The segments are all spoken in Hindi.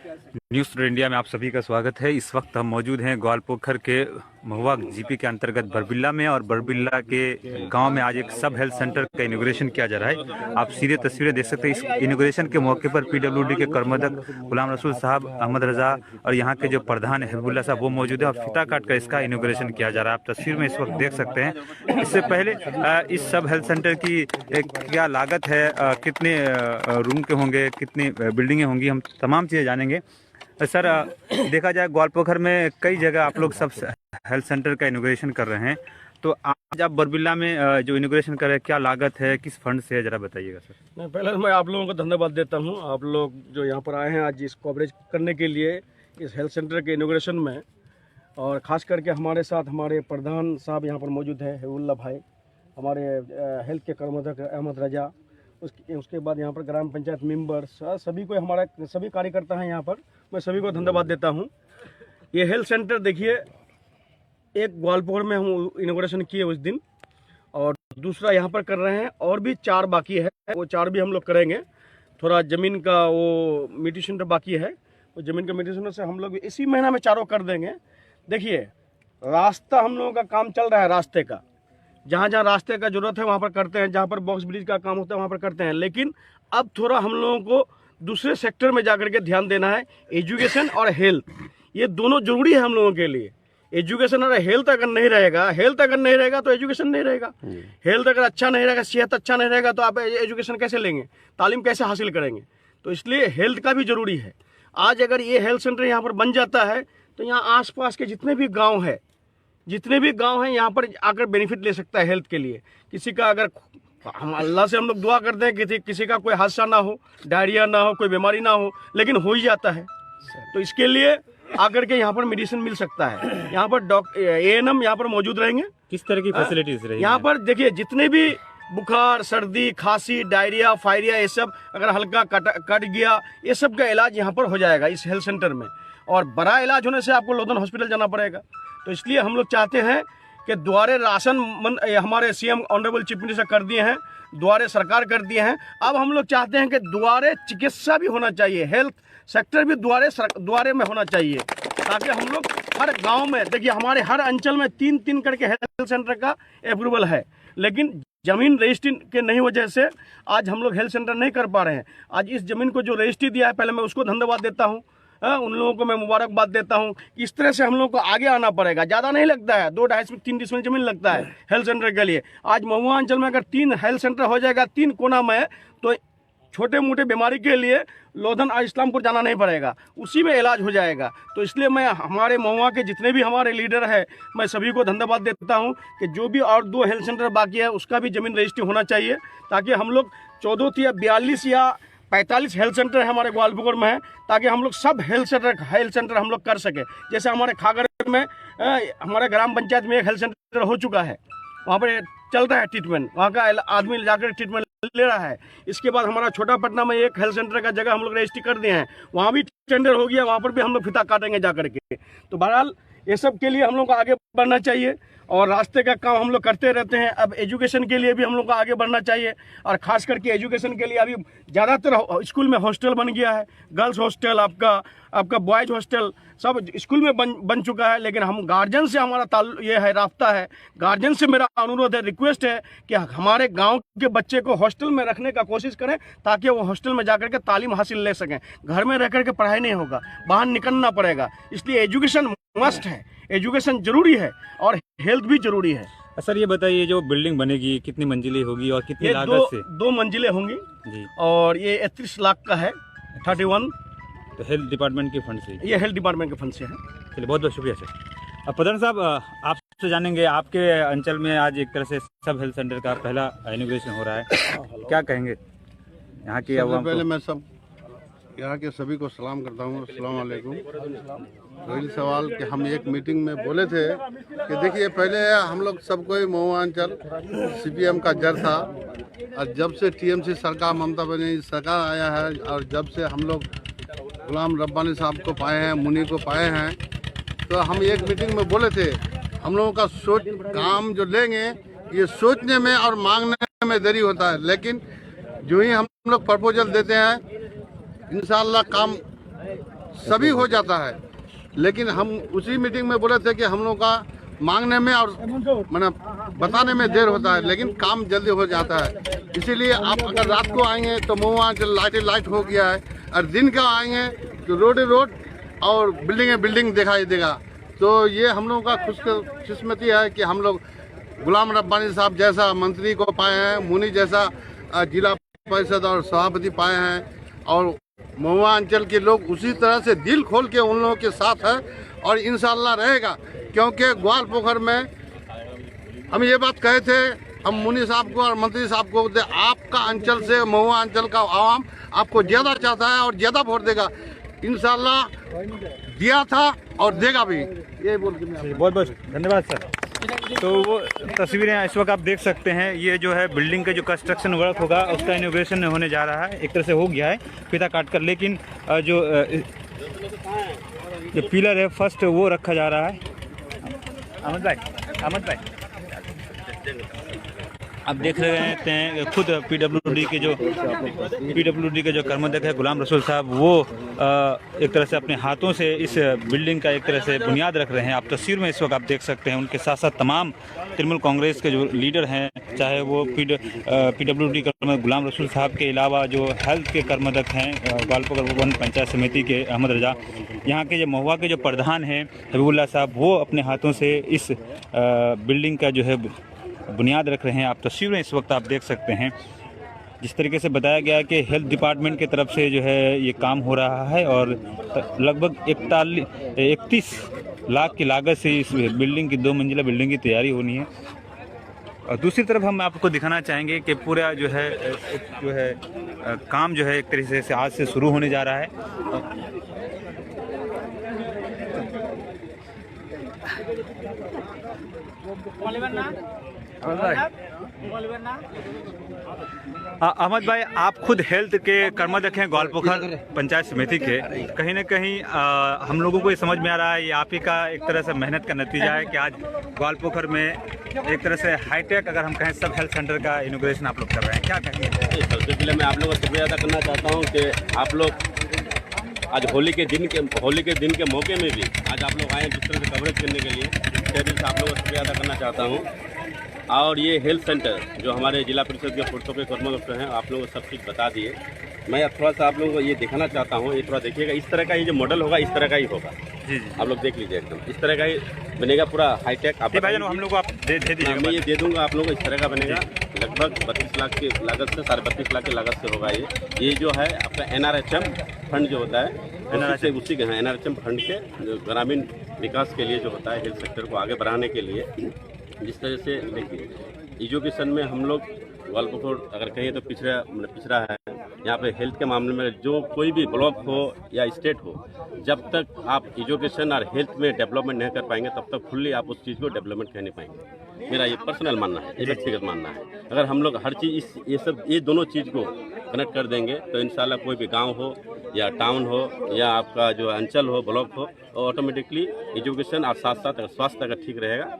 न्यूज़ टुडे इंडिया में आप सभी का स्वागत है। इस वक्त हम मौजूद हैं ग्वालपोखर के महुआ जीपी के अंतर्गत बरबिल्ला में, और बरबिल्ला के गांव में आज एक सब हेल्थ सेंटर का इनॉग्रेशन किया जा रहा है। आप सीधे तस्वीरें देख सकते हैं। इस इनॉग्रेशन के मौके पर पीडब्ल्यूडी के कर्मदक गुलाम रसूल साहब, अहमद रजा और यहाँ के जो प्रधान हबीबुल्ला साहब वो मौजूद है, और फीता काट कर इसका इनॉग्रेशन किया जा रहा है। आप तस्वीर में इस वक्त देख सकते हैं। इससे पहले इस सब हेल्थ सेंटर की क्या लागत है, कितने रूम के होंगे, कितनी बिल्डिंगें होंगी, हम तमाम चीज़ें जानेंगे। सर, देखा जाए ग्वालपोखर में कई जगह आप लोग सब हेल्थ सेंटर का इनॉग्रेशन कर रहे हैं, तो आज आप बरबिल्ला में जो इनॉग्रेशन कर रहे हैं, क्या लागत है, किस फंड से है, जरा बताइएगा सर। नहीं, पहले मैं आप लोगों को धन्यवाद देता हूं। आप लोग जो यहाँ पर आए हैं आज इस कवरेज करने के लिए इस हेल्थ सेंटर के इनॉग्रेशन में, और ख़ास करके हमारे साथ हमारे प्रधान साहब यहाँ पर मौजूद है, हबीबुल्ला भाई, हमारे हेल्थ के कर्मदक अहमद रजा, उसके बाद यहाँ पर ग्राम पंचायत मेंबर, सभी को, हमारा सभी कार्यकर्ता हैं यहाँ पर, मैं सभी को धन्यवाद देता हूँ। ये हेल्थ सेंटर देखिए, एक ग्वालपोखर में हम इनॉग्रेशन किए उस दिन, और दूसरा यहाँ पर कर रहे हैं, और भी 4 बाकी है, वो 4 भी हम लोग करेंगे। थोड़ा ज़मीन का वो मिटिशन बाकी है, वो ज़मीन का मिटिशन से हम लोग इसी महीना में 4 कर देंगे। देखिए, रास्ता हम लोगों का काम चल रहा है, रास्ते का जहाँ जहाँ रास्ते का जरूरत है वहाँ पर करते हैं, जहाँ पर बॉक्स ब्रिज का काम होता है वहाँ पर करते हैं। लेकिन अब थोड़ा हम लोगों को दूसरे सेक्टर में जाकर के ध्यान देना है। एजुकेशन और हेल्थ, ये दोनों जरूरी है हम लोगों के लिए। एजुकेशन और हेल्थ अगर नहीं रहेगा तो एजुकेशन नहीं रहेगा। हेल्थ अगर अच्छा नहीं रहेगा, सेहत अच्छा नहीं रहेगा, तो आप एजुकेशन कैसे लेंगे, तालीम कैसे हासिल करेंगे। तो इसलिए हेल्थ का भी जरूरी है। आज अगर ये हेल्थ सेंटर यहाँ पर बन जाता है तो यहाँ आसपास के जितने भी गाँव हैं यहाँ पर आकर बेनिफिट ले सकता है हेल्थ के लिए। किसी का अगर हम अल्लाह से हम लोग दुआ करते हैं कि किसी का कोई हादसा ना हो, डायरिया ना हो, कोई बीमारी ना हो, लेकिन हो ही जाता है, तो इसके लिए आकर के यहाँ पर मेडिसिन मिल सकता है। यहाँ पर ANM यहाँ पर मौजूद रहेंगे। किस तरह की फैसिलिटीज रहेगी यहाँ पर? देखिए, जितने भी बुखार, सर्दी, खांसी, डायरिया, फायरिया, ये सब अगर हल्का कट गया, ये सब का इलाज यहाँ पर हो जाएगा इस हेल्थ सेंटर में। और बड़ा इलाज होने से आपको लोधन हॉस्पिटल जाना पड़ेगा। तो इसलिए हम लोग चाहते हैं कि द्वारे राशन हमारे CM ऑनरेबल चीफ मिनिस्टर कर दिए हैं, द्वारे सरकार कर दिए हैं। अब हम लोग चाहते हैं कि द्वारे चिकित्सा भी होना चाहिए, हेल्थ सेक्टर भी द्वारे में होना चाहिए, ताकि हम लोग हर गांव में, देखिए हमारे हर अंचल में 3-3 करके हेल्थ सेंटर का अप्रूवल है, लेकिन जमीन रजिस्ट्री के नहीं वजह से आज हम लोग हेल्थ सेंटर नहीं कर पा रहे हैं। आज इस जमीन को जो रजिस्ट्री दिया है, पहले मैं उसको धन्यवाद देता हूँ, उन लोगों को मैं मुबारकबाद देता हूँ। इस तरह से हम लोगों को आगे आना पड़ेगा। ज़्यादा नहीं लगता है, 2-2.5-3 डिसमिल जमीन लगता है हेल्थ सेंटर के लिए। आज महुआ अंचल में अगर 3 हेल्थ सेंटर हो जाएगा 3 कोना में, तो छोटे मोटे बीमारी के लिए लोधन इस्लामपुर जाना नहीं पड़ेगा, उसी में इलाज हो जाएगा। तो इसलिए मैं हमारे महुआ के जितने भी हमारे लीडर हैं, मैं सभी को धन्यवाद देता हूं कि जो भी और 2 हेल्थ सेंटर बाकी है उसका भी ज़मीन रजिस्ट्री होना चाहिए, ताकि हम लोग 14 या 42 या 45 हेल्थ सेंटर है हमारे ग्वालपोखर में है, ताकि हम लोग सब हेल्थ सेंटर हम लोग कर सके। जैसे हमारे खागर में हमारे ग्राम पंचायत में एक हेल्थ सेंटर हो चुका है, वहाँ पर चल रहा है ट्रीटमेंट, वहाँ का आदमी जाकर ट्रीटमेंट ले रहा है। इसके बाद हमारा छोटा पटना में एक हेल्थ सेंटर का जगह हम लोग रजिस्ट्री कर दिए हैं, वहाँ भी टेंडर हो गया, वहाँ पर भी हम लोग फीता काटेंगे जाकर के। तो बहरहाल ये सब के लिए हम लोग को आगे बढ़ना चाहिए, और रास्ते का काम हम लोग करते रहते हैं। अब एजुकेशन के लिए भी हम लोग को आगे बढ़ना चाहिए, और ख़ास करके एजुकेशन के लिए अभी ज़्यादातर स्कूल में हॉस्टल बन गया है, गर्ल्स हॉस्टल, आपका बॉयज हॉस्टल सब स्कूल में बन चुका है। लेकिन हम गार्जियन से हमारा ये है, राब्ता है, गार्जियन से मेरा अनुरोध है, रिक्वेस्ट है कि हमारे गांव के बच्चे को हॉस्टल में रखने का कोशिश करें, ताकि वो हॉस्टल में जाकर के तालीम हासिल ले सकें। घर में रह करके पढ़ाई नहीं होगा, बाहर निकलना पड़ेगा। इसलिए एजुकेशन मस्ट है, एजुकेशन जरूरी है, और हेल्थ भी जरूरी है। सर, ये बताइए, जो बिल्डिंग बनेगी कितनी मंजिली होगी और कितनी लागत से? 2 मंजिलें होंगी जी, और ये 31 लाख का है, 31। तो हेल्थ डिपार्टमेंट के फंड से? ये हेल्थ डिपार्टमेंट के फंड से है। चलिए, बहुत बहुत शुक्रिया सर। अब प्रधान साहब, आपसे जानेंगे, आपके अंचल में आज एक तरह से सब हेल्थ सेंटर का पहला इनॉग्रेशन हो रहा है, क्या कहेंगे यहाँ की? पहले मैं सब यहाँ के सभी को सलाम करता हूँ, अस्सलाम वालेकुम। रही सवाल कि हम एक मीटिंग में बोले थे कि देखिए, पहले हम लोग सब कोई महुआ अंचल CPM का जड़ था, और जब से TMC सरकार, ममता बनर्जी सरकार आया है, और जब से हम लोग गुलाम रब्बानी साहब को पाए हैं, मुनी को पाए हैं, तो हम एक मीटिंग में बोले थे हम लोगों का काम जो लेंगे, ये सोचने में और मांगने में देरी होता है, लेकिन जो ही हम लोग प्रपोजल देते हैं इंशाअल्लाह काम सभी हो जाता है। लेकिन हम उसी मीटिंग में बोले थे कि हम लोग का मांगने में और मतलब बताने में देर होता है, लेकिन काम जल्दी हो जाता है। इसीलिए आप अगर रात को आएंगे तो महुआ लाइट हो गया है, और दिन का आएंगे तो रोड और बिल्डिंग दिखाई देगा। तो ये हम लोगों का खुशकिस्मती है कि हम लोग गुलाम रब्बानी साहब जैसा मंत्री को पाए हैं, मुनी जैसा जिला परिषद और सभापति पाए हैं, और महुआ अंचल के लोग उसी तरह से दिल खोल के उन लोगों के साथ है और इंशाल्लाह रहेगा। क्योंकि ग्वाल पोखर में हम ये बात कहे थे, हम मुनी साहब को और मंत्री साहब को, आपका अंचल से महुआ अंचल का आवाम आपको ज़्यादा चाहता है और ज़्यादा वोट देगा। इंशाल्लाह दिया था और देगा भी। ये बोल के बहुत बहुत धन्यवाद सर। तो वो तस्वीरें इस वक्त आप देख सकते हैं, ये जो है बिल्डिंग का जो कंस्ट्रक्शन वर्क होगा उसका इनॉग्रेशन होने जा रहा है। एक तरह से हो गया है फीता काट कर, लेकिन जो पिलर है फर्स्ट वो रखा जा रहा है। अहमद भाई आप देख रहे हैं खुद पीडब्ल्यूडी के जो कर्मदक है गुलाम रसूल साहब, वो एक तरह से अपने हाथों से इस बिल्डिंग का एक तरह से बुनियाद रख रहे हैं। आप तस्वीर में इस वक्त आप देख सकते हैं। उनके साथ साथ तमाम तृणमूल कांग्रेस के जो लीडर हैं, चाहे वो पीडब्ल्यूडी कर्मदक गुलाम रसूल साहब के अलावा जो हेल्थ के कर्मदक हैं ग्वालपोखर वन पंचायत समिति के अहमद रजा, यहाँ के जो महुआ के जो प्रधान हैं हबीबुल्लाह साहब, वो अपने हाथों से इस बिल्डिंग का जो है बुनियाद रख रहे हैं। आप तस्वीरें इस वक्त आप देख सकते हैं। जिस तरीके से बताया गया कि हेल्थ डिपार्टमेंट की तरफ से जो है ये काम हो रहा है और लगभग 31 लाख की लागत से इस बिल्डिंग की 2 मंजिला बिल्डिंग की तैयारी होनी है। और दूसरी तरफ हम आपको दिखाना चाहेंगे कि पूरा जो है काम जो है एक तरीके से आज से शुरू होने जा रहा है। अहमद भाई, आप खुद हेल्थ के कर्मदक हैं ग्वालपोखर पंचायत समिति के। कहीं ना कहीं हम लोगों को ये समझ में आ रहा है, ये आप ही का एक तरह से मेहनत का नतीजा है कि आज ग्वालपोखर में एक तरह से हाईटेक, अगर हम कहें, सब हेल्थ सेंटर का इनॉग्रेशन आप लोग कर रहे हैं। क्या कहेंगे? सबसे पहले मैं आप लोगों का शुक्रिया अदा करना चाहता हूँ कि आप लोग आज होली के दिन के मौके में भी आज आप लोग आए जिस तरह से कवरेज करने के लिए, दिल से आप लोगों का शुक्रिया अदा करना चाहता हूँ। और ये हेल्थ सेंटर जो हमारे जिला परिषद के पुरुषों के कर्मदक्ष हैं, आप लोगों को सब चीज़ बता दिए। मैं अब थोड़ा सा आप लोगों को ये दिखाना चाहता हूँ, ये थोड़ा देखिएगा। इस तरह का ये जो मॉडल होगा इस तरह का ही होगा। जी आप लोग देख लीजिए, एकदम इस तरह का ही बनेगा, पूरा हाईटेक। आप हम लोग को आप दे दीजिएगा। मैं ये दे दूंगा आप लोगों को। इस तरह का बनेगा, लगभग 32 लाख की लागत से 32.5 लाख की लागत से होगा। ये जो है आपका NRHM फंड जो होता है, उसी के NRHM फंड के ग्रामीण विकास के लिए जो होता है, हेल्थ सेक्टर को आगे बढ़ाने के लिए। जिस तरह से देखिए, एजुकेशन में हम लोग ग्वालपोखर अगर कहें तो पिछड़ा है। यहाँ पे हेल्थ के मामले में जो कोई भी ब्लॉक हो या स्टेट हो, जब तक आप एजुकेशन और हेल्थ में डेवलपमेंट नहीं कर पाएंगे तब तक फुल्ली आप उस चीज़ को डेवलपमेंट कर नहीं पाएंगे। मेरा ये पर्सनल मानना है, ये व्यक्तिगत मानना है। अगर हम लोग हर चीज़ ये दोनों चीज़ को कनेक्ट कर देंगे तो इंशाल्लाह कोई भी गांव हो या टाउन हो या आपका जो अंचल हो, ब्लॉक हो, और ऑटोमेटिकली एजुकेशन और साथ साथ स्वास्थ्य अगर ठीक रहेगा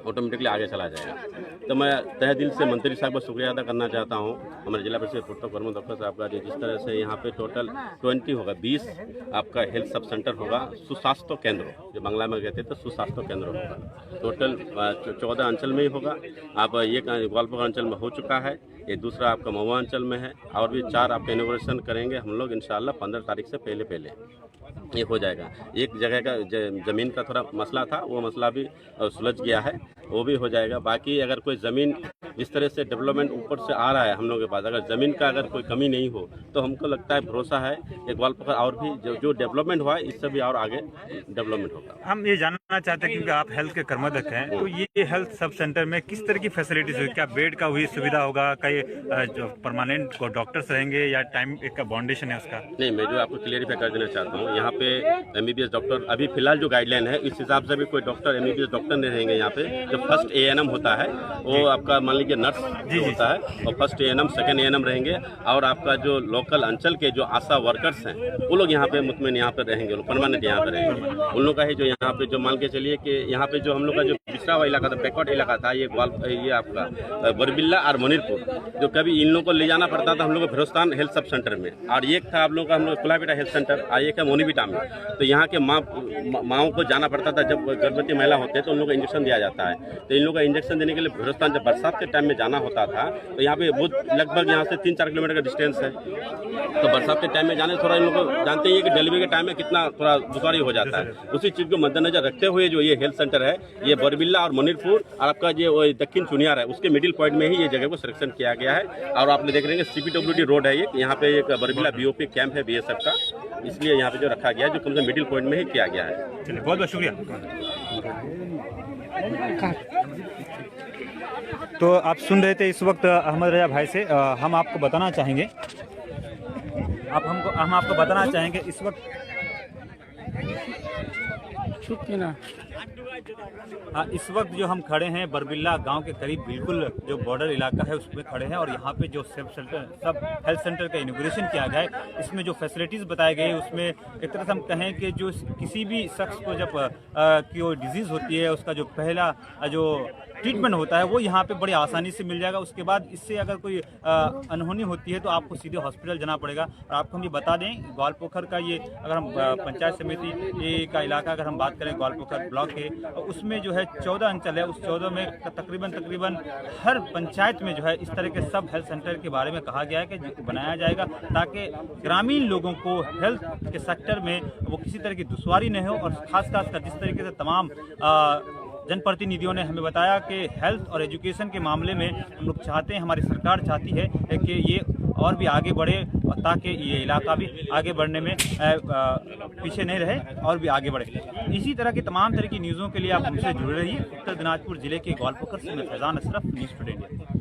ऑटोमेटिकली आगे चला जाएगा। तो मैं तहे दिल से मंत्री साहब का शुक्रिया अदा करना चाहता हूँ, हमारे जिला परिषद पुरुषों कर्मदक्ष साहब का, जिस तरह से यहाँ पे टोटल 20 होगा, 20 आपका हेल्थ सब सेंटर होगा, सुस्वास्थ्य केंद्र जो बांग्ला में कहते हैं तो सुस्वास्थ्य केंद्र होगा। टोटल 14 अंचल में ही होगा। आप ये ग्वालपोखर अंचल में हो चुका है, ये दूसरा आपका महुआ अंचल में है, और भी 4 आपका इनोग्रेशन करेंगे हम लोग इंशाल्लाह 15 तारीख से पहले ये हो जाएगा। एक जगह का ज़मीन का थोड़ा मसला था, वो मसला भी सुलझ गया है, वो भी हो जाएगा। बाकी अगर कोई ज़मीन इस तरह से डेवलपमेंट ऊपर से आ रहा है हम लोगों के पास, अगर ज़मीन का अगर कोई कमी नहीं हो तो हमको लगता है, भरोसा है कि ग्वालपोखर और भी जो डेवलपमेंट हुआ है इससे भी और आगे डेवलपमेंट होगा। हम ये जानना चाहते हैं क्योंकि आप हेल्थ के कर्मदक हैं, तो ये हेल्थ सब सेंटर में किस तरह की फैसिलिटीज होगी? क्या बेड का हुई सुविधा होगा? कई जो परमानेंट डॉक्टर्स रहेंगे या टाइम एक का बाउंडेशन है उसका? नहीं, मैं जो आपको क्लियरिफाई कर देना चाहता हूँ, यहाँ पे MBBS डॉक्टर अभी फिलहाल जो गाइडलाइन है इस हिसाब से भी कोई डॉक्टर MBBS डॉक्टर नहीं रहेंगे यहाँ पे। जो फर्स्ट ANM होता है वो आपका मान लीजिए नर्स होता है, और फर्स्ट ANM सेकंड ANM रहेंगे, और आपका जो लोकल अंचल के जो आशा वर्कर्स हैं वो लोग यहाँ पे मुतमईन यहाँ पे रहेंगे, परमानेंट यहाँ पे रहेंगे। उन लोग का ही जो यहाँ पे जो मान के चलिए कि यहाँ पे जो हम लोग का जो पिछड़ा हुआ इलाका था, बैकवर्ड इलाका था ये आपका बरबिल्ला और मनीरपुर, जो कभी इन लोगों को ले जाना पड़ता था हम लोग को फिरोस्तान हेल्थ सब सेंटर में, और एक था आप लोग का हम लोग कुलाबेटा हेल्थ सेंटर, और एक है मोनीबिटा में। तो यहाँ के माँओं को जाना पड़ता था, जब गर्भवती महिला होते हैं तो उन लोग को इंजेक्शन दिया जाता है। तो इन लोगों का इंजेक्शन देने के लिए फिरोस्तान जब बरसात के टाइम में जाना होता था, तो यहाँ पे वो लगभग यहाँ से 3-4 किलोमीटर का डिस्टेंस है। तो बरसात के टाइम में जाने थोड़ा इन लोग को जानते ही है कि डिलीवरी के टाइम में कितना थोड़ा दुश्वारी हो जाता है। उसी चीज़ को मद्देनजर रखते हुए जो ये हेल्थ सेंटर है, ये बरबिल्ला और मनीरपुर और आपका जो दक्षिण चुनियार है, उसके मिडिल पॉइंट में ही ये जगह को सिलेक्शन किया गया है। और आप देख रहे हैं CPWD रोड है, ये यहाँ पे एक बरबिल्ला BOP कैंप है BSF का, इसलिए यहाँ पे जो रखा गया है, जो कम से मिडिल पॉइंट में ही किया गया है। चलिए, बहुत बहुत शुक्रिया। तो आप सुन रहे थे इस वक्त अहमद रजा भाई से। हम आपको बताना चाहेंगे हम आपको बताना चाहेंगे इस वक्त इस वक्त जो हम खड़े हैं बरबिल्ला गांव के करीब, बिल्कुल जो बॉर्डर इलाका है उसमें खड़े हैं, और यहाँ पे जो सब हेल्थ सेंटर का इनॉग्रेशन किया गया है, इसमें जो फैसिलिटीज़ बताए गए उसमें एक तरह से हम कहें कि जो किसी भी शख्स को जब कोई डिजीज़ होती है, उसका जो पहला जो ट्रीटमेंट होता है वो यहाँ पे बड़ी आसानी से मिल जाएगा। उसके बाद इससे अगर कोई अनहोनी होती है तो आपको सीधे हॉस्पिटल जाना पड़ेगा। और आपको हम ये बता दें, ग्वालपोखर का ये अगर हम पंचायत समिति का इलाका अगर हम बात करें ग्वालपोखर ब्लॉक के, तो उसमें जो है 14 अंचल है, उस 14 में तकरीबन हर पंचायत में जो है इस तरह के सब हेल्थ सेंटर के बारे में कहा गया है कि बनाया जाएगा, ताकि ग्रामीण लोगों को हेल्थ के सेक्टर में वो किसी तरह की दुश्वारी नहीं हो। और खासकर जिस तरीके से तमाम जनप्रतिनिधियों ने हमें बताया कि हेल्थ और एजुकेशन के मामले में हम लोग चाहते हैं, हमारी सरकार चाहती है कि ये और भी आगे बढ़े, ताकि ये इलाका भी आगे बढ़ने में पीछे नहीं रहे और भी आगे बढ़े। इसी तरह की तमाम तरह की न्यूज़ों के लिए आप हमसे जुड़े रहिए। उत्तर दिनाजपुर जिले के ग्वालपोखर से मैं Faizan Ashraf, news today India.